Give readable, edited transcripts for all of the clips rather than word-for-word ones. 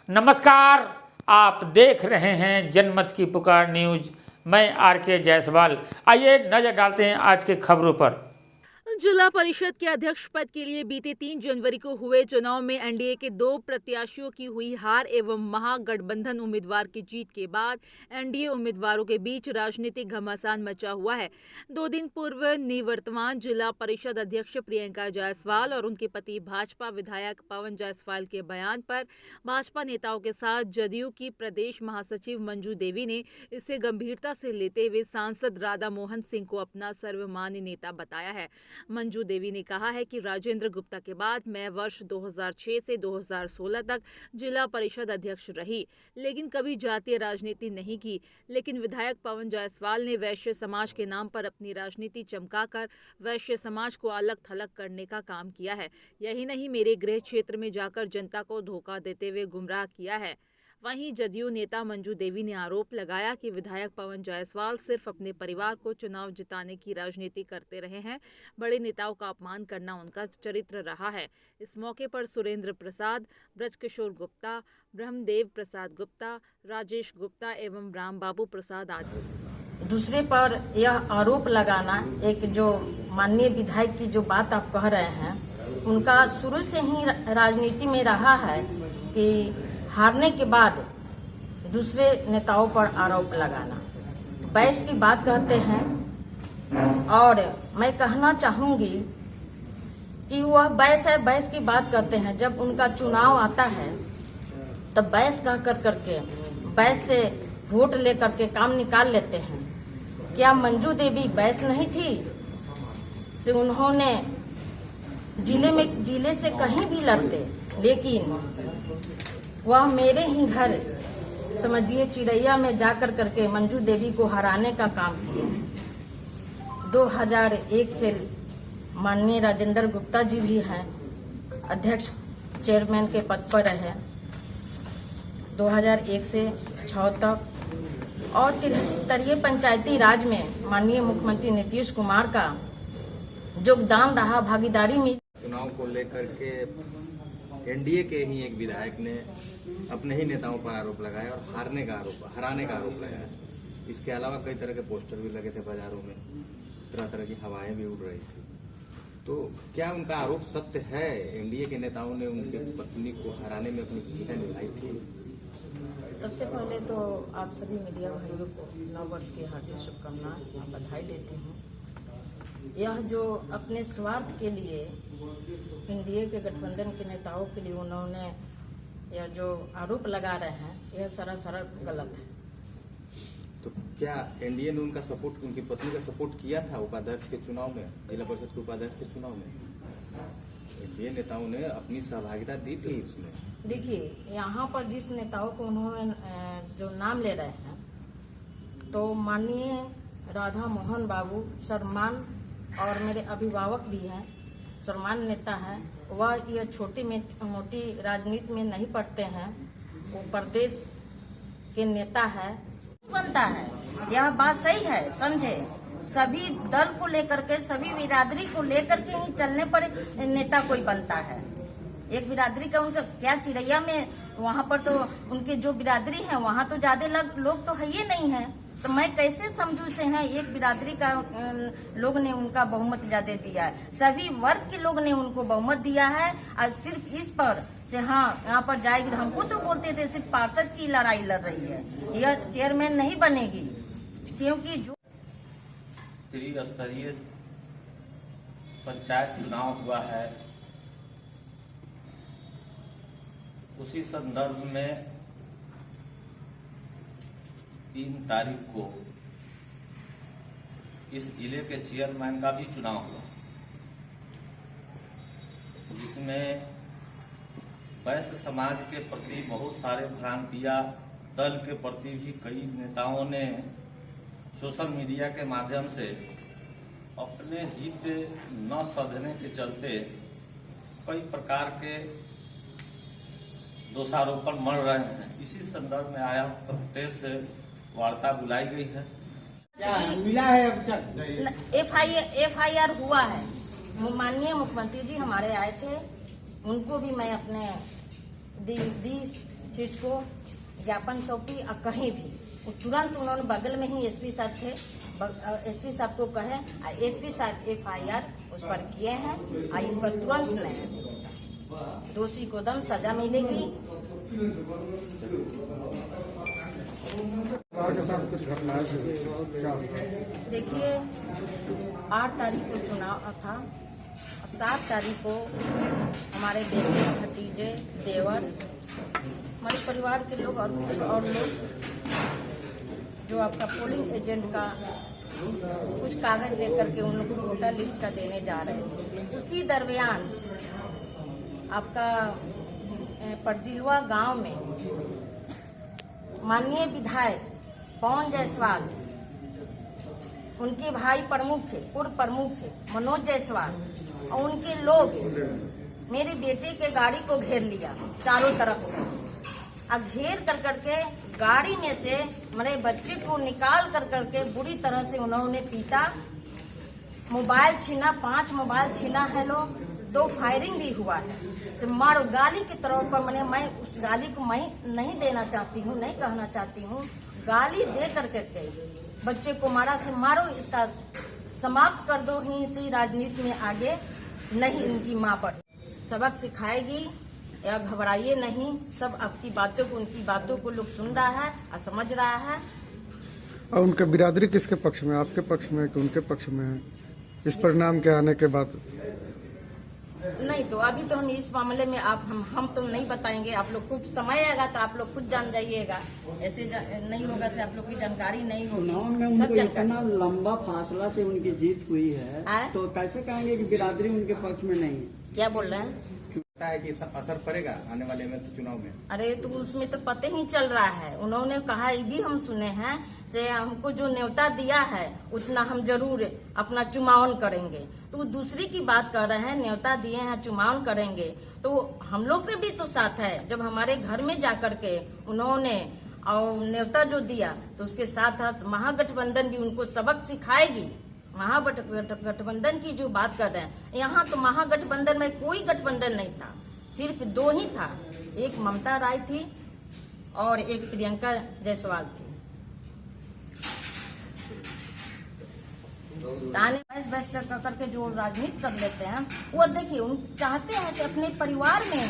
नमस्कार, आप देख रहे हैं जनमत की पुकार न्यूज। मैं आर.के. जायसवाल। आइए नजर डालते हैं आज के खबरों पर। जिला परिषद के अध्यक्ष पद के लिए बीते 3 जनवरी को हुए चुनाव में एनडीए के 2 प्रत्याशियों की हुई हार एवं महागठबंधन उम्मीदवार की जीत के बाद एनडीए उम्मीदवारों के बीच राजनीतिक घमासान मचा हुआ है। 2 दिन पूर्व निवर्तमान जिला परिषद अध्यक्ष प्रियंका जायसवाल और उनके पति भाजपा विधायक पवन जायसवाल के बयान पर भाजपा नेताओं के साथ जदयू की प्रदेश महासचिव मंजू देवी ने इसे गंभीरता से लेते हुए सांसद राधा मोहन सिंह को अपना सर्वमान्य नेता बताया है। मंजू देवी ने कहा है कि राजेंद्र गुप्ता के बाद मैं वर्ष 2006 से 2016 तक जिला परिषद अध्यक्ष रही, लेकिन कभी जातीय राजनीति नहीं की। लेकिन विधायक पवन जायसवाल ने वैश्य समाज के नाम पर अपनी राजनीति चमकाकर वैश्य समाज को अलग थलग करने का काम किया है। यही नहीं, मेरे गृह क्षेत्र में जाकर जनता को धोखा देते हुए गुमराह किया है। वहीं जदयू नेता मंजू देवी ने आरोप लगाया कि विधायक पवन जायसवाल सिर्फ अपने परिवार को चुनाव जिताने की राजनीति करते रहे हैं। बड़े नेताओं का अपमान करना उनका चरित्र रहा है। इस मौके पर सुरेंद्र प्रसाद, ब्रजकिशोर गुप्ता, ब्रह्मदेव प्रसाद गुप्ता, राजेश गुप्ता एवं राम बाबू प्रसाद आदि। दूसरे पर यह आरोप लगाना, एक जो माननीय विधायक की जो बात आप कह रहे हैं, उनका शुरू से ही राजनीति में रहा है कि हारने के बाद दूसरे नेताओं पर आरोप लगाना। बैस की बात कहते हैं और मैं कहना चाहूंगी कि वह बैस है, बैस की बात कहते हैं। जब उनका चुनाव आता है तब बैस कह करके बैस से वोट लेकर के काम निकाल लेते हैं। क्या मंजू देवी बैस नहीं थी? से उन्होंने जिले से कहीं भी लड़ते, लेकिन वह मेरे ही घर समझिए चिड़ैया में जाकर करके मंजू देवी को हराने का काम किए। 2001 से माननीय राजेंद्र गुप्ता जी भी हैं, अध्यक्ष चेयरमैन के पद पर रहे 2001 से 6 तक। और त्रिस्तरीय पंचायती राज में माननीय मुख्यमंत्री नीतीश कुमार का योगदान रहा, भागीदारी में। चुनाव को लेकर के एनडीए के ही एक विधायक ने अपने ही नेताओं पर आरोप लगाया और हराने का आरोप लगाया। इसके अलावा कई तरह के पोस्टर भी लगे थे बाजारों में, तरह तरह की हवाएं भी उड़ रही थी। तो क्या उनका आरोप सत्य है? एनडीए के नेताओं ने उनकी पत्नी को हराने में अपनी भूमिका निभाई थी। सबसे पहले तो आप सभी मीडिया भाइयों को नव वर्ष की हार्दिक शुभकामनाएं, बधाई देती हूँ। यह जो अपने स्वार्थ के लिए एनडीए के गठबंधन के नेताओं के लिए उन्होंने यह जो आरोप लगा रहे हैं, यह सरासर गलत है। तो क्या एनडीए ने उनका सपोर्ट, उनकी पत्नी का सपोर्ट किया था उपाध्यक्ष के चुनाव में, जिला परिषद के उपाध्यक्ष के चुनाव में? एनडीए नेताओं ने अपनी सहभागिता दी थी इसमें। देखिए, यहाँ पर जिस नेताओं को उन्होंने जो नाम ले रहे हैं, तो माननीय राधा मोहन बाबू सम्मान और मेरे अभिभावक भी हैं, सम्मान नेता है। वह यह छोटी मोटी राजनीति में नहीं पड़ते हैं, वो प्रदेश के नेता है, बनता है। यह बात सही है, समझे। सभी दल को लेकर के, सभी बिरादरी को लेकर के ही चलने पर नेता कोई बनता है। एक बिरादरी का उनका क्या चिड़ैया में, वहाँ पर तो उनके जो बिरादरी है वहाँ तो ज्यादा लोग तो है ही नहीं है, तो मैं कैसे समझू से हैं एक बिरादरी का लोग ने उनका बहुमत ज्यादा दिया है। सभी वर्ग के लोग ने उनको बहुमत दिया है। अब सिर्फ इस पर से हाँ यहाँ पर जाएगी, हमको तो बोलते थे सिर्फ पार्षद की लड़ाई लड़ रही है, यह चेयरमैन नहीं बनेगी। क्योंकि जो त्रिस्तरीय पंचायत चुनाव हुआ है, उसी संदर्भ में 3 तारीख को इस जिले के चेयरमैन का भी चुनाव हुआ, जिसमें वैश्य समाज के प्रति बहुत सारे भ्रांतियां, दल के प्रति भी कई नेताओं ने सोशल मीडिया के माध्यम से अपने हित न सधने के चलते कई प्रकार के दोषारोपण मर रहे हैं। इसी संदर्भ में आया प्रदेश से वार्ता बुलाई गई है। क्या मिला है अब तक? FIR हुआ है। माननीय मुख्यमंत्री जी हमारे आए थे, उनको भी मैं अपने दी चीज को ज्ञापन सौंपी और कहीं भी वो तुरंत उन्होंने बगल में ही एसपी साहब थे, एसपी साहब को कहे, एसपी साहब FIR उस पर किए हैं और इस पर तुरंत नहीं, दोषी को दम सजा मिलेगी। के साथ कुछ घटनाएं क्या देखिए 8 तारीख को चुनाव था, 7 तारीख को हमारे बेटे, भतीजे, देवर, हमारे परिवार के लोग और लोग जो आपका पोलिंग एजेंट का कुछ कागज लेकर के उन लोग को वोटर लिस्ट का देने जा रहे थे। उसी दरमियान आपका परजिलवा गांव में माननीय विधायक पवन जायसवाल, उनके भाई प्रमुख है, पूर्व प्रमुख है मनोज जायसवाल, और उनके लोग मेरे बेटे के गाड़ी को घेर लिया चारों तरफ से, और घेर कर करके गाड़ी में से मेरे बच्चे को निकाल कर करके बुरी तरह से उन्होंने पीटा, मोबाइल छीना, 5 मोबाइल छीना है लोग, 2 फायरिंग भी हुआ है। मारो गाली की तरफ पर मैं उस गाली को मैं नहीं देना चाहती हूँ, नहीं कहना चाहती हूँ, गाली दे कर करके बच्चे को मारा से मारो, इसका समाप्त कर दो, ही इसी राजनीति में आगे नहीं इनकी माँ बढ़े, सबक सिखाएगी या घबराइए नहीं, सब आपकी बातों को, उनकी बातों को लोग सुन रहा है और समझ रहा है। और उनका बिरादरी किसके पक्ष में, आपके पक्ष में कि उनके पक्ष में है? इस परिणाम के आने के बाद नहीं तो अभी तो हम इस मामले में हम तो नहीं बताएंगे, आप लोग कुछ समय आएगा तो आप लोग खुद जान जाइएगा, ऐसे नहीं होगा से आप लोग की जानकारी नहीं चुनाव में होगी, सब उनको जानकारी। इतना लंबा फासला से उनकी जीत हुई है, तो कैसे कहेंगे कि बिरादरी उनके पक्ष में नहीं है? क्या बोल रहे हैं? है कि असर पड़ेगा आने वाले में चुनाव में? अरे तो उसमें तो पता ही चल रहा है, उन्होंने कहा, ये भी हम सुने हैं से हमको जो न्योता दिया है उतना हम जरूर अपना चुनाव करेंगे, तो दूसरी की बात कर रहे हैं, न्योता दिए हैं चुनाव करेंगे, तो हम लोग के भी तो साथ है, जब हमारे घर में जाकर के उन्होंने और न्योता जो दिया तो उसके साथ महागठबंधन भी उनको सबक सिखाएगी। महागठबंधन की जो बात कर रहे हैं, यहाँ तो महागठबंधन में कोई गठबंधन नहीं था, सिर्फ 2 ही था, एक ममता राय थी और एक प्रियंका जायसवाल थी। ताने बहस करके जो राजनीति कर लेते हैं, वो देखिए उन चाहते हैं कि अपने परिवार में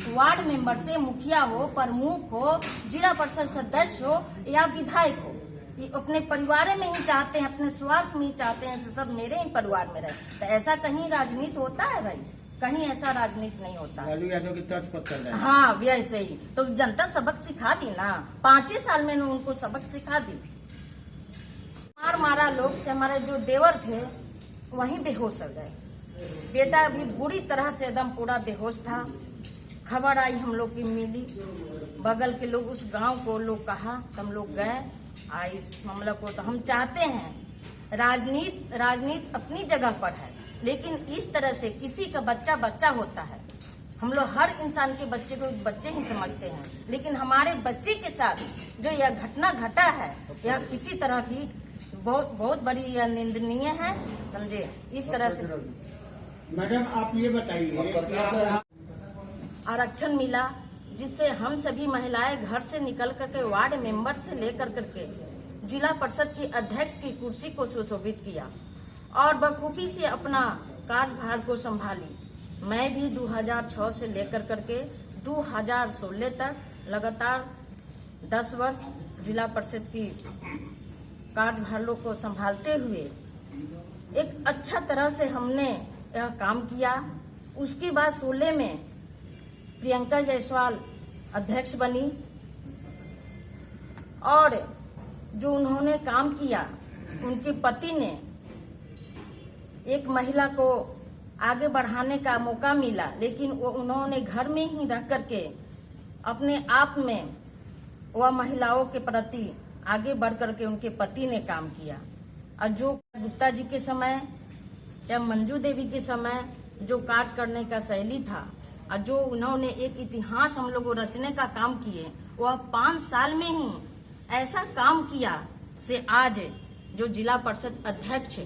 वार्ड मेंबर से मुखिया हो, प्रमुख हो, जिला परिषद सदस्य हो या विधायक हो, ये अपने परिवार में ही चाहते हैं, अपने स्वार्थ में ही चाहते हैं सब मेरे ही परिवार में रहे। तो ऐसा कहीं राजनीति होता है भाई? कहीं ऐसा राजनीति नहीं होता। हाँ वैसे ही तो जनता सबक सिखा दी ना, 5 साल में उनको सबक सिखा दी। मारा लोग से, हमारे जो देवर थे वहीं बेहोश हो गए, बेटा भी बुरी तरह से एकदम पूरा बेहोश था। खबर आई हम लोग की मिली, बगल के लोग, उस गांव को लोग कहा, तो हम लोग गए इस मामला को। तो हम चाहते हैं राजनीति अपनी जगह पर है, लेकिन इस तरह से किसी का बच्चा होता है, हम लोग हर इंसान के बच्चे को बच्चे ही समझते हैं, लेकिन हमारे बच्चे के साथ जो यह घटना घटा है, यह किसी तरह की बहुत बड़ी यह निंदनीय है, समझे। इस तरह से मैडम आप ये बताइए, आरक्षण मिला जिससे हम सभी महिलाएं घर से निकल करके वार्ड मेंबर से लेकर करके जिला परिषद की अध्यक्ष की कुर्सी को सुशोभित किया और बखूबी से अपना कार्यभार को संभाली। मैं भी 2006 से लेकर करके 2016 तक लगातार 10 वर्ष जिला परिषद की कार्यभारों को संभालते हुए एक अच्छा तरह से हमने यह काम किया। उसके बाद 16 में प्रियंका जायसवाल अध्यक्ष बनी और जो उन्होंने काम किया, उनके पति ने एक महिला को आगे बढ़ाने का मौका मिला, लेकिन वो उन्होंने घर में ही रह करके अपने आप में वह महिलाओं के प्रति आगे बढ़ करके उनके पति ने काम किया। और जो गुप्ता जी के समय या मंजू देवी के समय जो कार्य करने का शैली था और जो उन्होंने एक इतिहास हम लोग को रचने का काम किए, वह 5 साल में ही ऐसा काम किया से आज जो जिला परिषद अध्यक्ष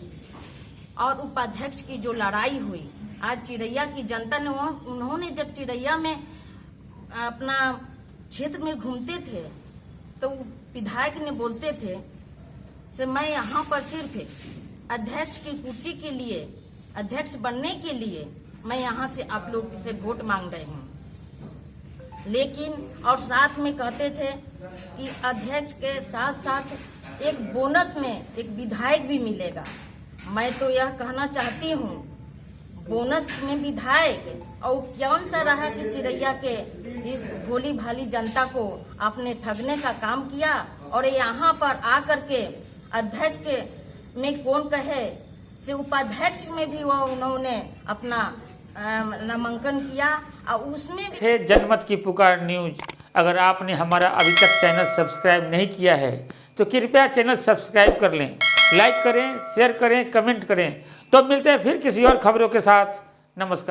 और उपाध्यक्ष की जो लड़ाई हुई, आज चिरैया की जनता ने उन्होंने जब चिरैया में अपना क्षेत्र में घूमते थे तो विधायक ने बोलते थे से मैं यहाँ पर सिर्फ अध्यक्ष की कुर्सी के लिए, अध्यक्ष बनने के लिए मैं यहाँ से आप लोग से वोट मांग रहे हूँ। लेकिन और साथ में कहते थे कि अध्यक्ष के साथ साथ एक बोनस में एक विधायक भी मिलेगा। मैं तो यह कहना चाहती हूँ, बोनस में विधायक और कौन सा रहा कि चिड़ैया के इस भोली भाली जनता को आपने ठगने का काम किया और यहाँ पर आकर के अध्यक्ष के में कौन कहे से उपाध्यक्ष में भी वो उन्होंने अपना नामांकन किया और उसमें भी थे जनमत की पुकार न्यूज। अगर आपने हमारा अभी तक चैनल सब्सक्राइब नहीं किया है तो कृपया चैनल सब्सक्राइब कर लें, लाइक करें, शेयर करें, कमेंट करें। तो मिलते हैं फिर किसी और खबरों के साथ। नमस्कार।